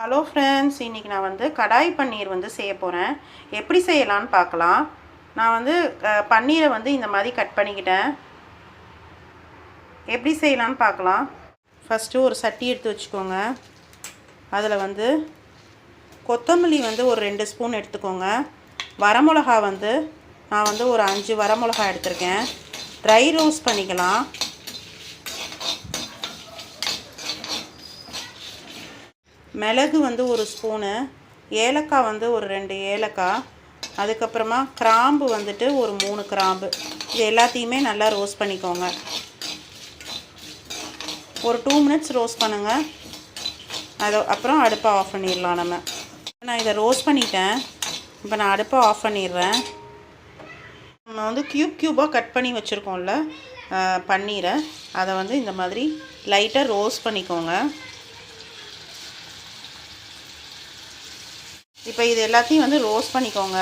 Hello friends, இன்றைக்கி நான் வந்து கடாய் பன்னீர் வந்து செய்ய போகிறேன். எப்படி செய்யலான்னு பார்க்கலாம். நான் வந்து பன்னீரை வந்து இந்த மாதிரி கட் பண்ணிக்கிட்டேன். எப்படி செய்யலான்னு பார்க்கலாம். ஃபஸ்ட்டு ஒரு சட்டி எடுத்து வச்சுக்கோங்க. அதில் வந்து கொத்தமல்லி வந்து ஒரு 2 ஸ்பூன் எடுத்துக்கோங்க. வரமிளகா வந்து நான் வந்து ஒரு 5 வரமிளகா எடுத்திருக்கேன். ட்ரை ரோஸ்ட் பண்ணிக்கலாம். மிளகு வந்து ஒரு ஸ்பூனு, ஏலக்காய் வந்து ஒரு 2 ஏலக்காய், அதுக்கப்புறமா கிராம்பு வந்துட்டு ஒரு 3 கிராம்பு. இது எல்லாத்தையுமே நல்லா ரோஸ்ட் பண்ணிக்கோங்க. ஒரு 2 மினிட்ஸ் ரோஸ்ட் பண்ணுங்கள். அப்புறம் அடுப்பை ஆஃப் பண்ணிடலாம். நான் இதை ரோஸ்ட் பண்ணிட்டேன். இப்போ நான் அடுப்பை ஆஃப் பண்ணிடுறேன். நம்ம வந்து க்யூபாக கட் பண்ணி வச்சுருக்கோம்ல பன்னீரை, அதை வந்து இந்த மாதிரி லைட்டாக ரோஸ்ட் பண்ணிக்கோங்க. இப்போ இது எல்லாத்தையும் வந்து ரோஸ்ட் பண்ணிக்கோங்க.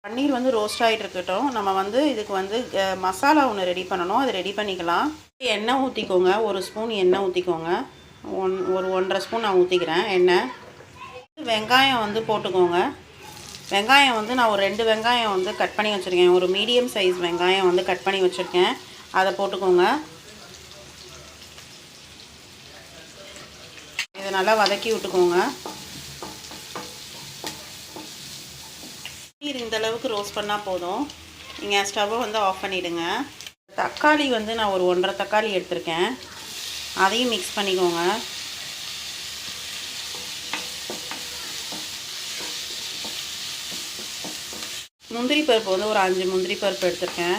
பன்னீர் வந்து ரோஸ்ட் ஆகிட்டு இருக்கட்டும். நம்ம வந்து இதுக்கு வந்து மசாலா ஒன்று ரெடி பண்ணணும். அது ரெடி பண்ணிக்கலாம். எண்ணெய் ஊற்றிக்கோங்க. ஒரு ஸ்பூன் எண்ணெய் ஊற்றிக்கோங்க. ஒரு 1.5 ஸ்பூன் நான் ஊற்றிக்கிறேன் எண்ணெய். வெங்காயம் வந்து போட்டுக்கோங்க. வெங்காயம் வந்து நான் ஒரு 2 வெங்காயம் வந்து கட் பண்ணி வச்சுருக்கேன். ஒரு மீடியம் சைஸ் வெங்காயம் வந்து கட் பண்ணி வச்சுருக்கேன். அதை போட்டுக்கோங்க. இதை நல்லா வதக்கி விட்டுக்கோங்க. இந்த அளவுக்கு ரோஸ்ட் பண்ணால் போதும். நீங்கள் ஸ்டவ்வை வந்து ஆஃப் பண்ணிவிடுங்க. தக்காளி வந்து நான் ஒரு 1.5 தக்காளி எடுத்திருக்கேன். அதையும் மிக்ஸ் பண்ணிக்கோங்க. முந்திரி பருப்பு வந்து ஒரு 5 முந்திரி பருப்பு எடுத்திருக்கேன்.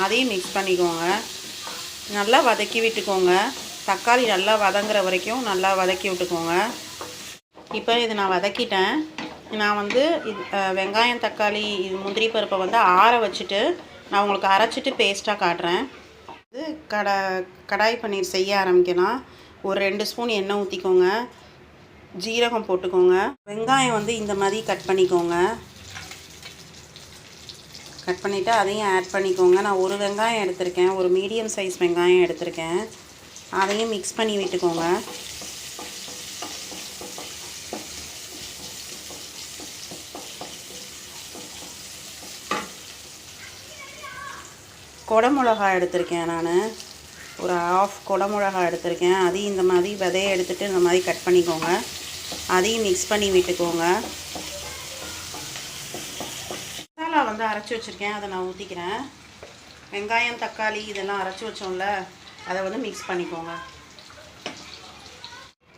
அதையும் மிக்ஸ் பண்ணிக்கோங்க. நல்லா வதக்கி விட்டுக்கோங்க. தக்காளி நல்லா வதங்குற வரைக்கும் நல்லா வதக்கி விட்டுக்கோங்க. இப்போ இது நான் வதக்கிட்டேன். நான் வந்து வெங்காயம், தக்காளி, இது முந்திரி பருப்பை வந்து ஆற வச்சுட்டு நான் உங்களுக்கு அரைச்சிட்டு பேஸ்ட்டாக காட்டுறேன். இது கடாய் பன்னீர் செய்ய ஆரம்பிக்கலாம். ஒரு 2 ஸ்பூன் எண்ணெய் ஊற்றிக்கோங்க. ஜீரகம் போட்டுக்கோங்க. வெங்காயம் வந்து இந்த மாதிரி கட் பண்ணிக்கோங்க. கட் பண்ணிவிட்டு அதையும் ஆட் பண்ணிக்கோங்க. நான் ஒரு வெங்காயம் எடுத்திருக்கேன். ஒரு மீடியம் சைஸ் வெங்காயம் எடுத்திருக்கேன். அதையும் மிக்ஸ் பண்ணி விட்டுக்கோங்க. குடமிளகா எடுத்திருக்கேன். நான் ஒரு 1/2 குடமிளகா எடுத்திருக்கேன். அதையும் இந்த மாதிரி விதையை எடுத்துகிட்டு இந்த மாதிரி கட் பண்ணிக்கோங்க. அதையும் மிக்ஸ் பண்ணி விட்டுக்கோங்க. மசாலா வந்து அரைச்சி வச்சுருக்கேன். அதை நான் ஊற்றிக்கிறேன். வெங்காயம், தக்காளி இதெல்லாம் அரைச்சி வச்சோம்ல, அதை வந்து மிக்ஸ் பண்ணிக்கோங்க.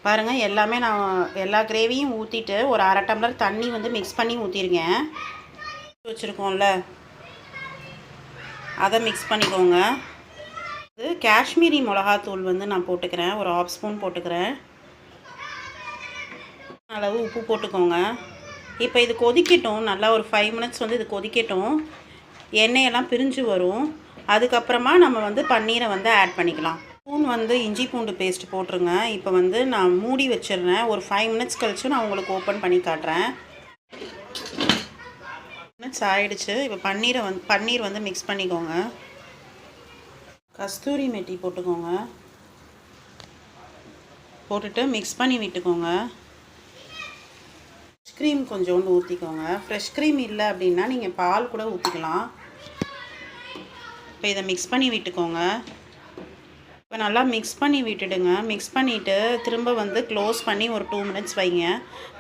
பாருங்கள், எல்லாமே நான் எல்லா கிரேவியும் ஊற்றிட்டு ஒரு 1/2 டம்ளர் தண்ணி வந்து மிக்ஸ் பண்ணி ஊற்றிருக்கேன். வச்சுருக்கோம்ல, அதை மிக்ஸ் பண்ணிக்கோங்க. இது காஷ்மீரி மிளகாத்தூள் வந்து நான் போட்டுக்கிறேன். ஒரு 1/2 ஸ்பூன் போட்டுக்கிறேன். அளவு உப்பு போட்டுக்கோங்க. இப்போ இது கொதிக்கட்டும். நல்லா ஒரு 5 மினிட்ஸ் வந்து இது கொதிக்கட்டும். எண்ணெயெல்லாம் பிரிஞ்சு வரும். அதுக்கப்புறமா நம்ம வந்து பன்னீரை வந்து ஆட் பண்ணிக்கலாம். ஸ்பூன் வந்து இஞ்சி பூண்டு பேஸ்ட் போட்டுருங்க. இப்போ வந்து நான் மூடி வச்சிடுறேன். ஒரு 5 மினிட்ஸ் கழிச்சு நான் உங்களுக்கு ஓப்பன் பண்ணி காட்டுறேன். மினிட்ஸ் ஆகிடுச்சு. இப்போ பன்னீர் வந்து மிக்ஸ் பண்ணிக்கோங்க. கஸ்தூரி மெட்டி போட்டுக்கோங்க. போட்டுட்டு மிக்ஸ் பண்ணி விட்டுக்கோங்க. ஃப்ரெஷ் க்ரீம் கொஞ்சோண்டு ஊற்றிக்கோங்க. ஃப்ரெஷ் க்ரீம் இல்லை அப்படின்னா நீங்கள் பால் கூட ஊற்றிக்கலாம். இப்போ இதை மிக்ஸ் பண்ணி விட்டுக்கோங்க. இப்போ நல்லா மிக்ஸ் பண்ணி விட்டுடுங்க. மிக்ஸ் பண்ணிவிட்டு திரும்ப வந்து க்ளோஸ் பண்ணி ஒரு 2 மினிட்ஸ் வைங்க.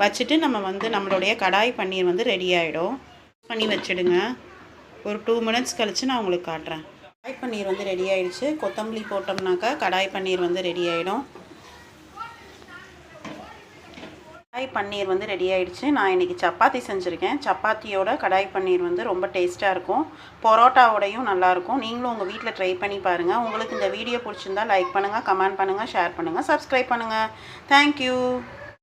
வச்சுட்டு நம்ம வந்து நம்மளுடைய கடாய் பன்னீர் வந்து ரெடி ஆகிடும். பண்ணி வச்சுடுங்க. ஒரு 2 மினிட்ஸ் கழித்து நான் உங்களுக்கு காட்டுறேன். கடாய் பன்னீர் வந்து ரெடி ஆகிடுச்சு. கொத்தமல்லி போட்டோம்னாக்கா கடாய் பன்னீர் வந்து ரெடி ஆகிடும். கடாய் பன்னீர் வந்து ரெடி ஆகிடுச்சு. நான் இன்றைக்கி சப்பாத்தி செஞ்சுருக்கேன். சப்பாத்தியோட கடாய் பன்னீர் வந்து ரொம்ப டேஸ்ட்டாக இருக்கும். பரோட்டாவோடையும் நல்லாயிருக்கும். நீங்களும் உங்கள் வீட்டில் ட்ரை பண்ணி பாருங்கள். உங்களுக்கு இந்த வீடியோ பிடிச்சிருந்தா லைக் பண்ணுங்கள், கமெண்ட் பண்ணுங்கள், ஷேர் பண்ணுங்கள், சப்ஸ்கிரைப் பண்ணுங்கள். தேங்க்யூ.